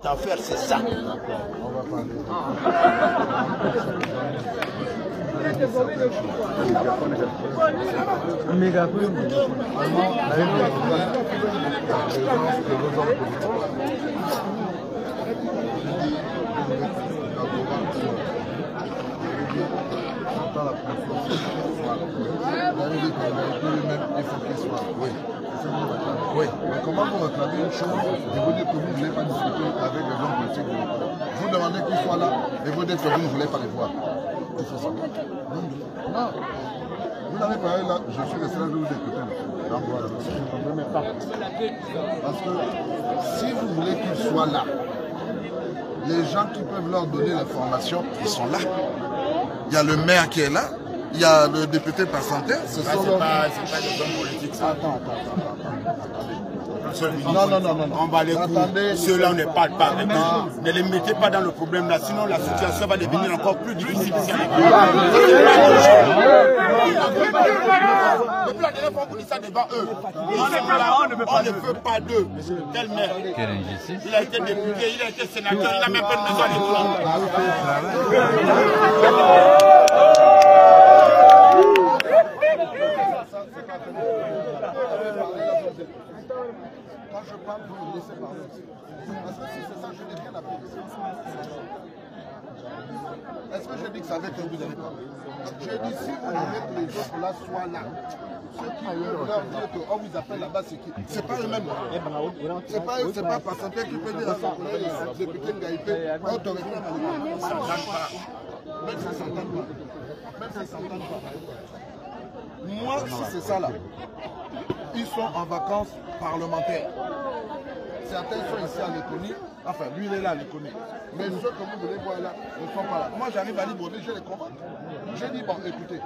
L'affaire, c'est ça. On va parler. Il faut qu'il soit. Oui. Oui. Mais comment vous réclamez une chose et vous dites que vous ne voulez pas discuter avec les hommes politiques de l'État? Vous demandez qu'ils soient là et vous dites que vous ne voulez pas les voir. Il faut ça. Non. Vous n'avez pas eu là, je suis resté là de vous écouter. Donc voilà. Parce que si vous voulez qu'ils soient là, les gens qui peuvent leur donner l'information, ils sont là. Il y a le maire qui est là. Il y a le député par santé. C'est pas des hommes politiques. Ça. Attends. Non. On va les couper. Ceux-là, on ne parle pas maintenant. Ne les mettez pas dans le problème là, sinon la situation va devenir encore plus difficile. Depuis la dernière fois, on dit ça devant eux. On ne veut pas d'eux. Tel maire. Il a été député, il a été sénateur, il n'a même pas de maison à Quand je parle, vous me laissez parler aussi. Parce que si c'est ça, je n'ai rien à faire. Est-ce que je dis que ça avec que vous avez parlé? Je dis si vous voulez que les autres là soient là, ceux qui veulent leur dire qu'on vous appelle là-bas, c'est qui? C'est pas eux-mêmes. C'est pas par santé qui peut dire à son collègue, député Ngaïpé, on te réclame à l'école. Ça ne s'entend pas. Même ça ne s'entend pas. Même ça ne s'entend pas. Moi, si c'est ça là, ils sont en vacances parlementaires. Certains sont ici à l'économie. Enfin, lui il est là à l'économie. Mais ceux que vous voulez voir là ne sont pas là. Moi j'arrive à Libreville, je les convainc. Je dis bon écoutez,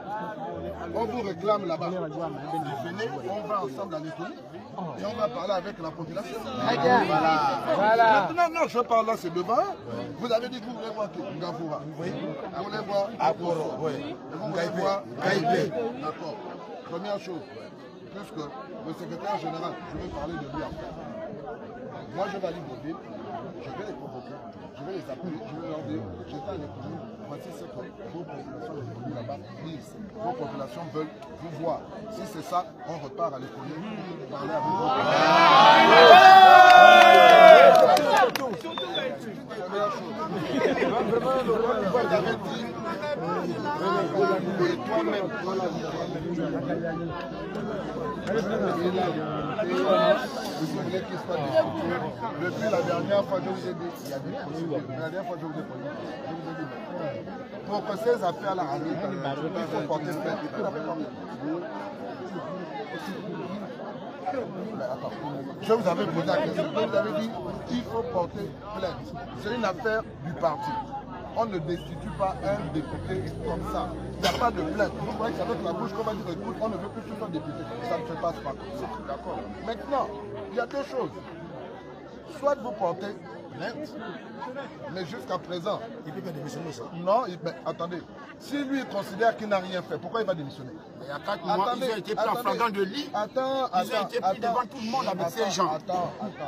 on vous réclame là-bas. Venez, on va ensemble à l'économie et on va parler avec la population. Voilà. Non, je parle là, c'est devant. Vous avez dit que vous voulez voir qui? Ngafoura. Oui. Vous voulez voir Akoro. Oui. Vous voulez voir Gaïdé. D'accord. Première chose. Puisque le secrétaire général, je vais parler de lui après. Moi, je vais aller Libreville, je vais les convoquer, je vais les appeler, je vais leur dire, j'étais à l'économie, voici ce que vos populations de l'économie là-bas disent. Vos populations veulent vous voir. Si c'est ça, on repart à l'économie, parler avec vos Depuis la dernière fois, je vous ai dit, il y a des procédures. La dernière fois, je vous ai dit, pour que ces affaires-là arrivent, il faut porter plainte. Je vous avais posé la question, vous avez dit, il faut porter plainte. C'est une affaire du parti. On ne destitue pas un député comme ça. Il n'y a pas de plainte. Vous voyez que c'est avec la bouche qu'on va dire, écoute, on ne veut plus que ce soit député. Ça ne se passe pas comme ça. D'accord. Maintenant, il y a deux choses. Soit vous portez plainte, mais jusqu'à présent, il peut pas démissionner ça. Non, mais attendez. Si lui il considère qu'il n'a rien fait, pourquoi il va démissionner? Il y a 4 mois, ils ont été pris en flagrant de lit. Ils ont été pris devant tout le monde avec ces gens.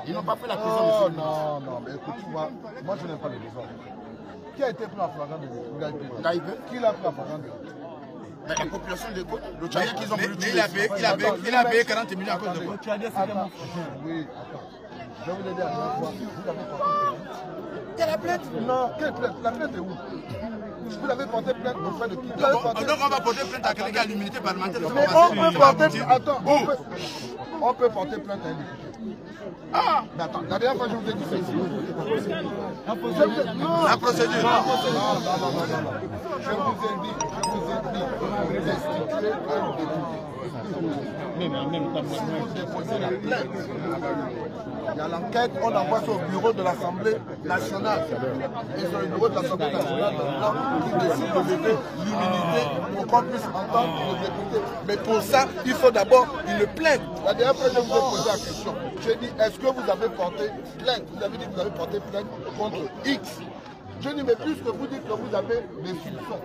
Ils n'ont pas fait la prison. Non, mais écoute-moi, moi je n'aime pas les désordres. Qui a été pris en flagrant de lit? Qui l'a pris en flagrant de lit? La population de Côte, le Tchadien qu'ils ont voulu tuer. Il a payé 40 millions à cause de quoi? Oui, attends. Je vous ai dit à la fois, vous avez porté plainte. Il y a la plainte? Non, quelle plainte? La plainte est où? Vous avez porté plainte auprès de qui? Donc on va porter plainte à quelqu'un qui a l'immunité parlementaire. Mais on peut porter plainte. Attends, on peut porter plainte à un député. Ah! Mais attends, la dernière fois je vous ai dit ça ici. La procédure. La procédure. Non. Je vous ai dit, destituer un député. Il faut déposer la plainte. Il y a l'enquête, on envoie ça au bureau de l'Assemblée nationale. Et sur le bureau de l'Assemblée nationale, qui décide de lever l'immunité pour qu'on puisse entendre le député. Mais pour ça, il faut d'abord une plainte. La dernière fois, je vous ai posé la question. J'ai dit, est-ce que vous avez porté plainte? Vous avez dit que vous avez porté plainte contre X. Je dis, mais puisque vous dites que vous avez des soupçons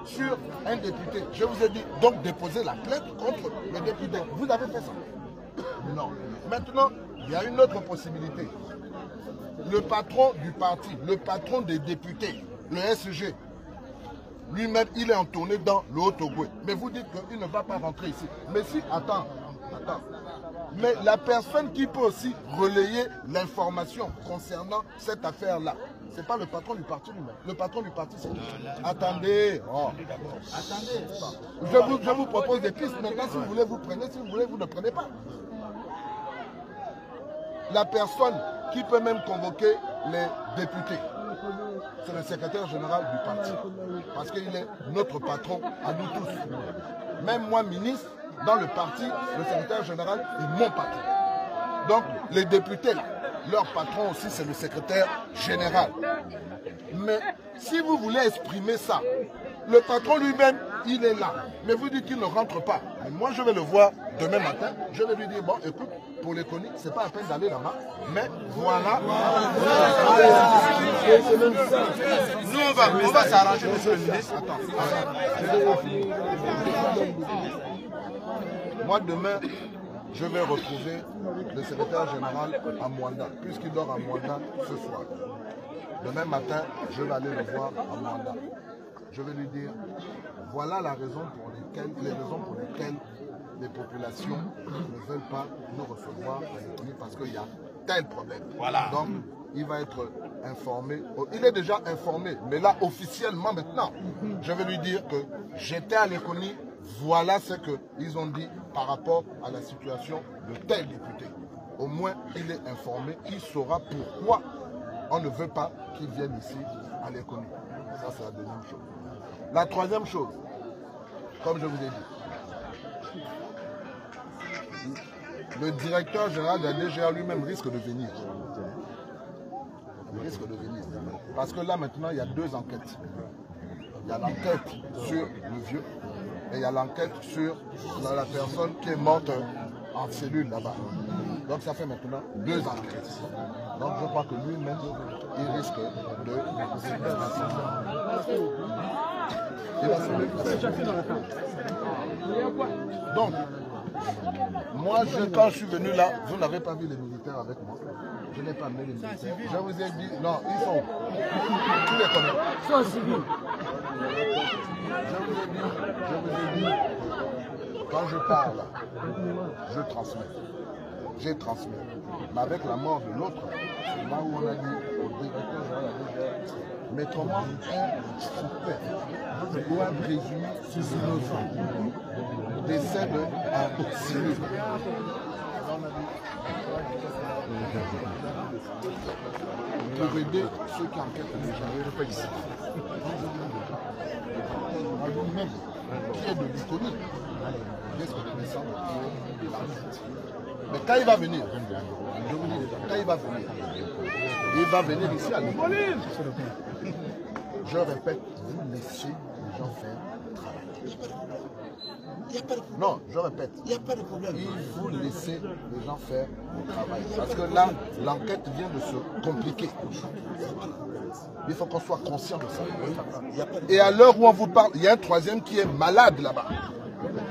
sur un député, je vous ai dit, donc déposez la plainte contre le député. Vous avez fait ça? Non. Maintenant, il y a une autre possibilité. le patron du parti, le patron des députés, le SG, lui-même, il est entourné dans le Haut-Togo. Mais vous dites qu'il ne va pas rentrer ici. Mais si, attends. Mais la personne qui peut aussi relayer l'information concernant cette affaire-là, ce n'est pas le patron du parti lui-même. Le patron du parti, c'est qui? Attendez. Attendez. Je vous propose des pistes. Maintenant, si vous voulez, vous prenez. Si vous voulez, vous ne prenez pas. La personne qui peut même convoquer les députés, c'est le secrétaire général du parti. Parce qu'il est notre patron à nous tous. Même moi, ministre, dans le parti, le secrétaire général est mon patron. Donc, les députés, là, leur patron aussi, c'est le secrétaire général. Mais si vous voulez exprimer ça, le patron lui-même, il est là. Mais vous dites qu'il ne rentre pas. Mais moi, je vais le voir demain matin. Je vais lui dire, bon, écoute, pour les coniques, c'est pas la peine d'aller là-bas. Mais voilà. Nous, on va s'arranger, monsieur le ministre. Moi, demain, je vais retrouver le secrétaire général à Mwanda, puisqu'il dort à Mwanda ce soir. Demain matin, je vais aller le voir à Mwanda. Je vais lui dire, voilà la raison pour lesquelles les populations ne veulent pas nous recevoir à l'économie parce qu'il y a tel problème. Voilà. Donc, il va être informé. Il est déjà informé, mais là, officiellement maintenant, je vais lui dire que j'étais à l'économie. Voilà ce qu'ils ont dit par rapport à la situation de tel député. Au moins, il est informé, il saura pourquoi on ne veut pas qu'il vienne ici à l'économie. Ça, c'est la deuxième chose. La troisième chose, comme je vous ai dit, le directeur général de la DGA lui-même risque de venir. Il risque de venir. Parce que là, maintenant, il y a deux enquêtes. Il y a l'enquête sur le vieux. Et il y a l'enquête sur la personne qui est morte en cellule là-bas. Donc ça fait maintenant deux enquêtes. Donc je crois que lui-même, il risque de... Donc, moi, quand je suis venu là, vous n'avez pas vu les militaires avec moi. Je n'ai pas amené les militaires. Je vous ai dit, non, ils sont... Tu les connais. Ils sont civils. Je vous ai dit, quand je parle, je transmets. J'ai transmis. Mais avec la mort de l'autre, c'est là où on a dit au directeur général, mettons-moi un suspect ou un présumé innocent décès d'un civil. Pour aider ceux qui enquêtent déjà, je fais ici. Lui-même, qui est de l'Iconie, risque de descendre pour l'enquête. Mais quand il va venir, je vous dis, quand il va venir ici à l'école. Je répète, vous laissez les gens faire le travail. Il n'y a pas de problème. Non, je répète. Il n'y a pas de problème. Il faut laisser les gens faire le travail. Parce que là, l'enquête vient de se compliquer. Il faut qu'on soit conscient de ça. Et à l'heure où on vous parle, il y a un troisième qui est malade là-bas.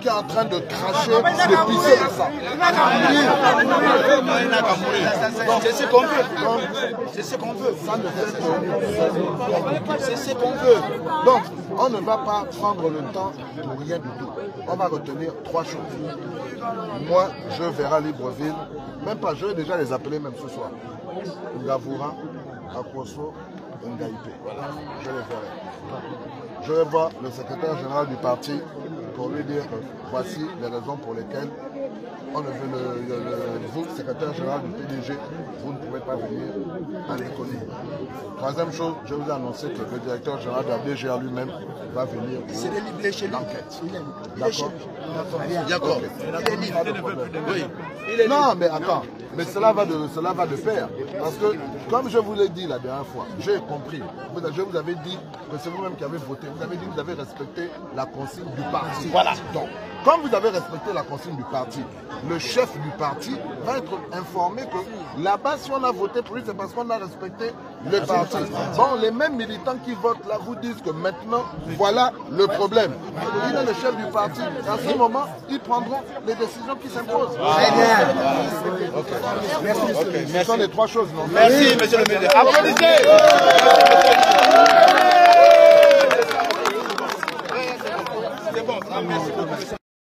Qui est en train de cracher, de pisser le sang. C'est ce qu'on veut. C'est ce qu'on veut. C'est ce qu'on veut. Donc, on ne va pas prendre le temps pour rien du tout. On va retenir trois choses. Moi, je verrai à Libreville, même pas, je vais déjà les appeler même ce soir. Ngavoura, Akwoso, Ngaïpé. Je les verrai. Je vais voir le secrétaire général du parti pour lui dire que voici les raisons pour lesquelles on ne veut vous, secrétaire général du PDG, vous ne pouvez pas venir à l'économie. Troisième chose, je vous ai annoncé que le directeur général de la DGA lui-même va venir pour l'enquête. D'accord. Non, mais attends, mais cela va de pair. Parce que, comme je vous l'ai dit la dernière fois, j'ai compris. Je vous avais dit que c'est vous-même qui avez voté. Vous avez dit que vous avez respecté la consigne du parti. Voilà. Donc, Quand vous avez respecté la consigne du parti, le chef du parti va être informé que là-bas, si on a voté pour lui, c'est parce qu'on a respecté le parti. Bon, les mêmes militants qui votent là vous disent que maintenant, voilà le problème. Il est le chef du parti. À ce moment, ils prendront les décisions qui s'imposent. Merci, monsieur. Ce sont les trois choses, non? Merci, monsieur le ministre. Applaudissez. C'est bon, merci beaucoup.